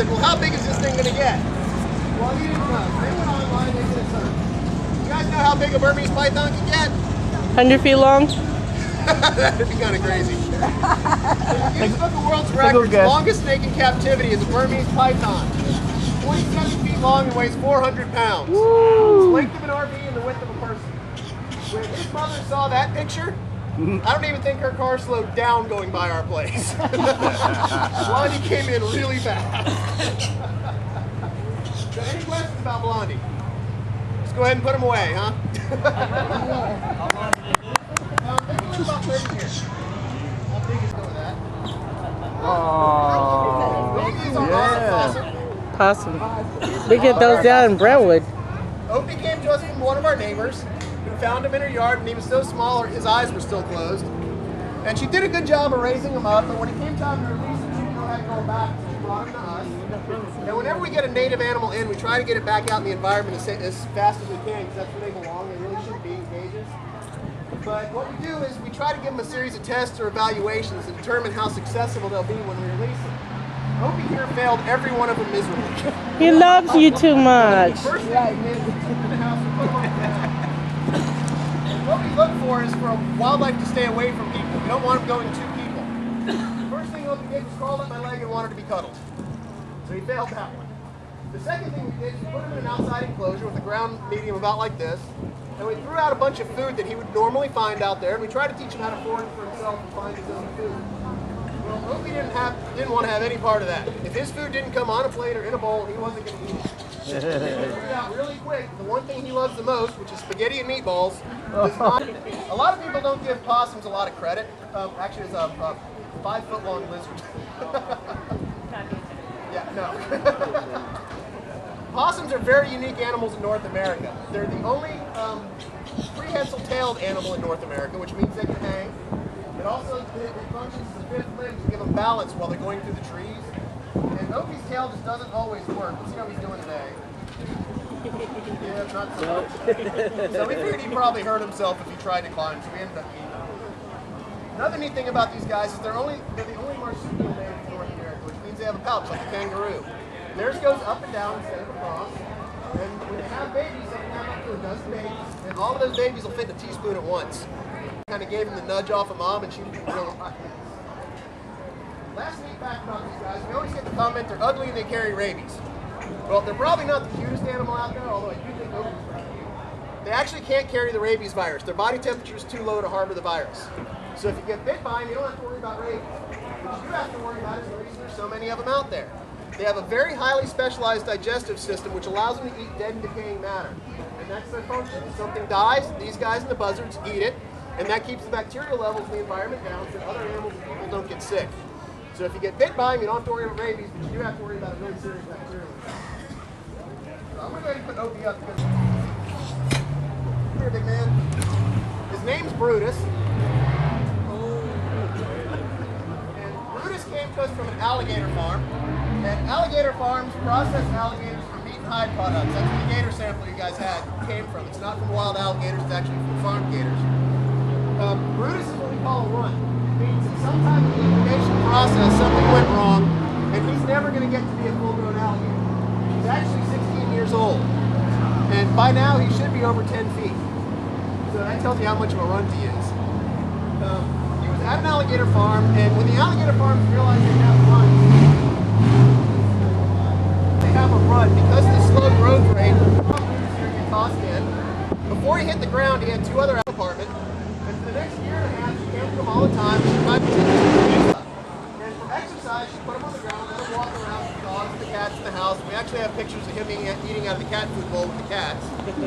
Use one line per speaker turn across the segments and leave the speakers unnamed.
well, how big is this thing going to get? Well, you didn't know. They went online, they did a search. You guys know how big a Burmese python can get?
100 feet long?
That'd be kind of crazy. The Guinness Book of World Records, longest snake in captivity is a Burmese python. 27 feet long and weighs 400 pounds.
Woo.
Length of an RV and the width of a person. When his mother saw that picture, I don't even think her car slowed down going by our place. Blondie came in really fast. So any questions about Blondie? Let's go ahead and put him away, huh? Maybe live about 30 years. How big is some of that?
Possum. We get those down in Brentwood.
Opie came to us from one of our neighbors who found him in her yard, and he was so small his eyes were still closed. And she did a good job of raising him up, but when it came time to release him, she didn't know how to go back, so she brought him to us. And whenever we get a native animal in, we try to get it back out in the environment as fast as we can, because that's where they belong. They really shouldn't be in cages. But what we do is we try to give them a series of tests or evaluations to determine how successful they'll be when we release them. Opie here failed every one of them miserably.
He loves you too much.
First thing we did was took him in the house and put him on the ground. And what we look for is for wildlife to stay away from people. We don't want them going to people. The first thing Opie did was crawl up my leg and wanted to be cuddled. So he failed that one. The second thing we did was put him in an outside enclosure with a ground medium about like this. And we threw out a bunch of food that he would normally find out there, and we tried to teach him how to forage for himself and find his own food. Well, Opie didn't want to have any part of that. If his food didn't come on a plate or in a bowl, he wasn't going to eat it. He figured out really quick the one thing he loves the most, which is spaghetti and meatballs. A lot of people don't give possums a lot of credit. Actually, it's a 5-foot-long lizard. Yeah, no. Possums are very unique animals in North America. They're the only prehensile-tailed animal in North America, which means they can hang. It also functions as a fifth leg to give them balance while they're going through the trees. And Opie's tail just doesn't always work. Let's see how he's doing today. Yeah, not so much. So we figured he'd probably hurt himself if he tried to climb, so we ended up eating him. Another neat thing about these guys is they're the only marsupial males in North America, which means they have a pouch like a kangaroo. Theirs goes up and down instead of across. And when they have babies, they can have up to a dozen babies. And all of those babies will fit in a teaspoon at once. Kind of gave him the nudge off of mom, and she was real hot. Last neat fact about these guys, we always get the comment they're ugly and they carry rabies. Well, they're probably not the cutest animal out there, although I do think Opie's pretty cute. They actually can't carry the rabies virus. Their body temperature is too low to harbor the virus. So if you get bit by them, you don't have to worry about rabies. What you do have to worry about is the reason there's so many of them out there. They have a very highly specialized digestive system which allows them to eat dead and decaying matter. And that's their function. If something dies, these guys and the buzzards eat it, and that keeps the bacterial levels in the environment down so that other animals and people don't get sick. So if you get bit by them, you don't have to worry about rabies, but you do have to worry about a really serious bacterial infection. So I'm going to go ahead and put Opie up because... Come here, big man. His name's Brutus. And Brutus came to us from an alligator farm. And alligator farms process alligators for meat and hide products. That's where the gator sample you guys had came from. It's not from wild alligators, it's actually from farm gators. Brutus is what we call a runt. It means that sometime in the incubation process something went wrong, and he's never going to get to be a full-grown alligator. He's actually 16 years old. And by now he should be over 10 feet. So that tells you how much of a runt he is. He was at an alligator farm, and when the alligator farms realized they have runts, have a run because of the slow growth rate. Get tossed in. Before he hit the ground, he had 2 other apartments. And for the next year and a half, she came to him all the time. She tried to teach him. And for exercise, she put him on the ground, let him walk around with the dogs and the cats in the house. We actually have pictures of him eating out of the cat food bowl with the cats. So he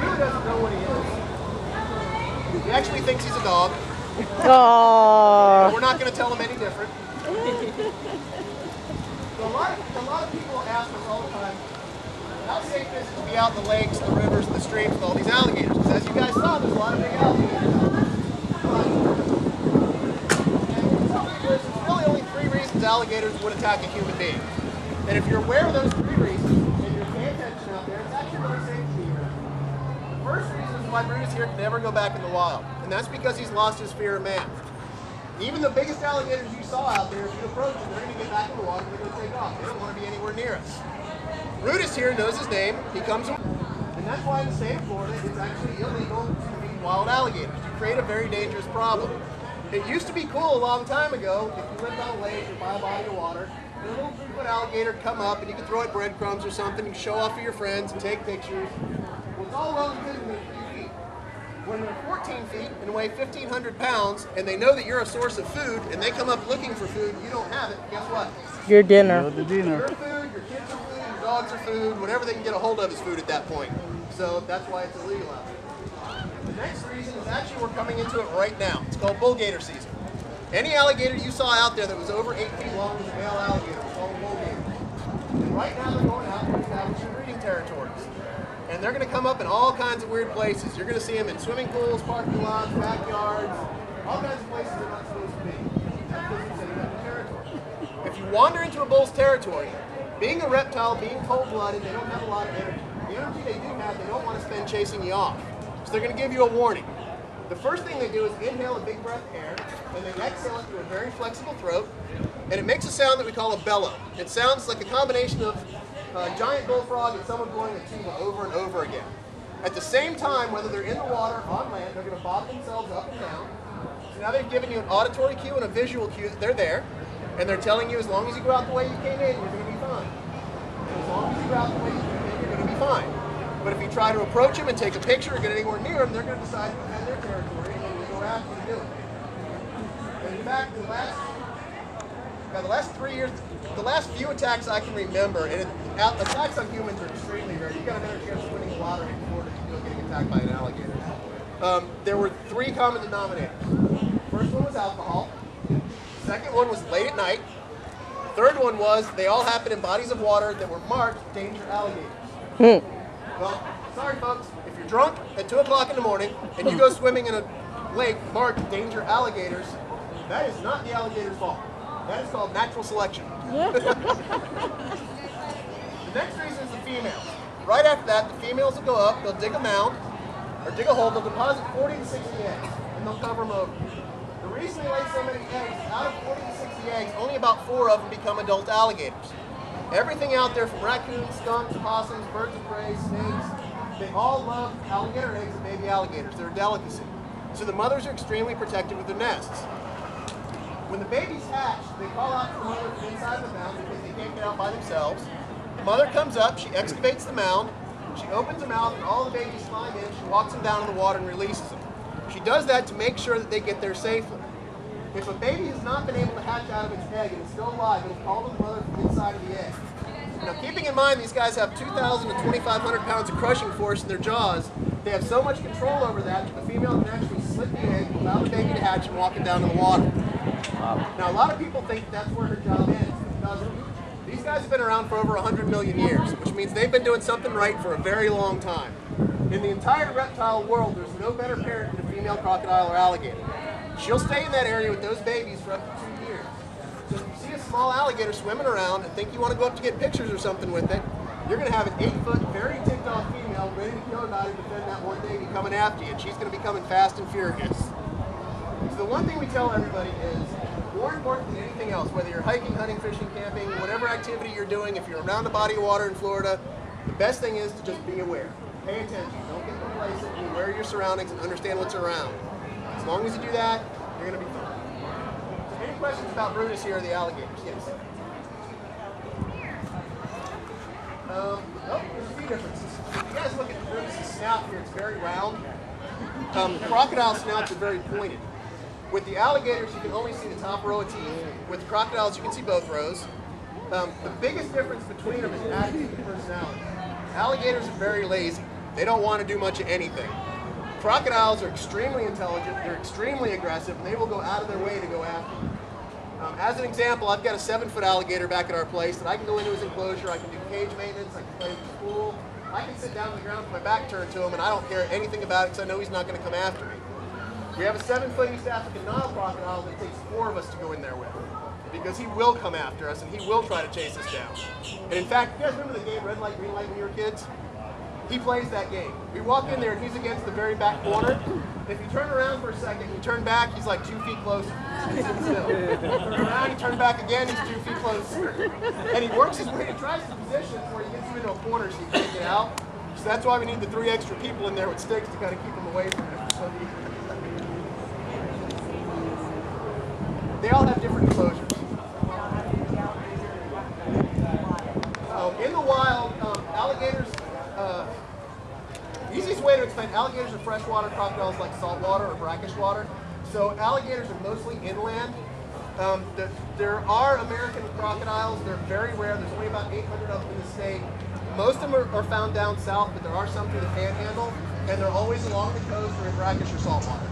really doesn't know what he is. He actually thinks he's a dog.
Aww.
We're not going to tell him any different. So a lot of people ask us all the time, how safe is it to be out in the lakes, the rivers, and the streams with all these alligators? Because as you guys saw, there's a lot of big alligators out there. There's really only 3 reasons alligators would attack a human being. And if you're aware of those 3 reasons, and you're paying attention out there, it's actually really safe to be here. The first reason is why Brutus here can never go back in the wild. And that's because he's lost his fear of man. Even the biggest alligators you saw out there, if you approach them, they're going to get back in the water, they're going to take off. They don't want to be anywhere near us. Brutus here knows his name. He comes, and that's why in the state of Florida, it's actually illegal to feed wild alligators. You create a very dangerous problem. It used to be cool a long time ago, if you lived on a lake or by a body of water, a little 3-foot alligator come up and you could throw it breadcrumbs or something and show off for your friends and take pictures. Well, it's all well and good when they're 3 feet. When they're 14 feet and weigh 1,500 pounds and they know that you're a source of food and they come up looking for food and you don't have it, guess what?
Your dinner.
Your food, your kids are food, your dogs are food, whatever they can get a hold of is food at that point. So that's why it's illegal out there. The next reason is actually we're coming into it right now. It's called bull gator season. Any alligator you saw out there that was over 8 feet long was a male alligator. It's called a bull gator. And right now they're going out and establishing breeding territories. And they're going to come up in all kinds of weird places. You're going to see them in swimming pools, parking lots, backyards, all kinds of places they're not supposed to be. That's because they're setting up a territory. If you wander into a bull's territory, being a reptile, being cold-blooded, they don't have a lot of energy. The energy they do have, they don't want to spend chasing you off. So they're going to give you a warning. The first thing they do is inhale a big breath of air, and they exhale it through a very flexible throat, and it makes a sound that we call a bellow. It sounds like a combination of a giant bullfrog and someone blowing a tuba over and over again. At the same time, whether they're in the water or on land, they're going to bob themselves up and down. So now they've given you an auditory cue and a visual cue that they're there, and they're telling you as long as you go out the way you came in, you're going to be fine. And as long as you go out the way you came in, you're going to be fine. But if you try to approach them and take a picture or get anywhere near them, they're going to decide to defend their territory and they're going to go after you to do it. And in fact, the last 3 years, the last few attacks I can remember, and attacks on humans are extremely rare. You've got a better chance of winning a lottery in Florida than getting attacked by an alligator. There were 3 common denominators. First one was alcohol. Second one was late at night. Third one was they all happened in bodies of water that were marked danger alligators. Well, sorry folks, if you're drunk at 2 o'clock in the morning and you go swimming in a lake marked danger alligators, that is not the alligator's fault. That is called natural selection. The next reason is the females. Right after that, the females will go up, they'll dig a mound, or dig a hole, they'll deposit 40 to 60 eggs, and they'll cover them over. The reason they lay so many eggs, out of 40 to 60 eggs, only about 4 of them become adult alligators. Everything out there from raccoons, skunks, possums, birds of prey, snakes, they all love alligator eggs and baby alligators. They're a delicacy. So the mothers are extremely protective of their nests. When the babies hatch, they call out to the mother from inside the mound because they can't get out by themselves. The mother comes up, she excavates the mound, she opens her mouth and all the babies climb in, she walks them down in the water and releases them. She does that to make sure that they get there safely. If a baby has not been able to hatch out of its egg and is still alive, it'll call to the mother from inside of the egg. Now, keeping in mind these guys have 2,000 to 2,500 pounds of crushing force in their jaws, they have so much control over that the female can actually slip the egg, allow the baby to hatch, and walk it down to the water. Now, a lot of people think that's where her job ends. It doesn't. These guys have been around for over 100 million years, which means they've been doing something right for a very long time. In the entire reptile world, there's no better parent than a female crocodile or alligator. She'll stay in that area with those babies for up to 2 years. So if you see a small alligator swimming around and think you want to go up to get pictures or something with it, you're going to have an 8-foot, very ticked off female ready to kill about to defend that one baby coming after you, and she's going to be coming fast and furious. So the one thing we tell everybody is, more important than anything else, whether you're hiking, hunting, fishing, camping, whatever activity you're doing, if you're around a body of water in Florida, the best thing is to just be aware. Pay attention. Don't get complacent. Be aware of your surroundings and understand what's around. As long as you do that, you're going to be fine. So any questions about Brutus here or the alligators? Yes. There's a few differences. If you guys look at Brutus' snout here, it's very round. Crocodile snouts are very pointed. With the alligators, you can only see the top row of teeth. With crocodiles, you can see both rows. The biggest difference between them is attitude and personality. Alligators are very lazy. They don't want to do much of anything. Crocodiles are extremely intelligent, they're extremely aggressive, and they will go out of their way to go after you. As an example, I've got a 7-foot alligator back at our place that I can go into his enclosure, I can do cage maintenance, I can play with the pool, I can sit down on the ground with my back turned to him and I don't care anything about it because I know he's not going to come after me. We have a 7-foot East African Nile crocodile that takes 4 of us to go in there with because he will come after us and he will try to chase us down. And in fact, you guys remember the game Red Light, Green Light when you were kids? he plays that game. We walk in there and he's against the very back corner. If you turn around for a second, you turn back, he's like 2 feet closer. He's sitting still. Turn around, you turn back again, he's 2 feet closer. And he works his way, he tries to position where he gets you into a corner so you can't get out. So that's why we need the 3 extra people in there with sticks to kind of keep him away from it. They all have different enclosures. In the wild, alligators, easiest way to explain, alligators are freshwater, crocodiles like saltwater or brackish water. So alligators are mostly inland. There are American crocodiles. They're very rare. There's only about 800 of them in the state. Most of them are found down south, but there are some through the panhandle, and they're always along the coast or in brackish or saltwater.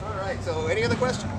All right, so any other questions?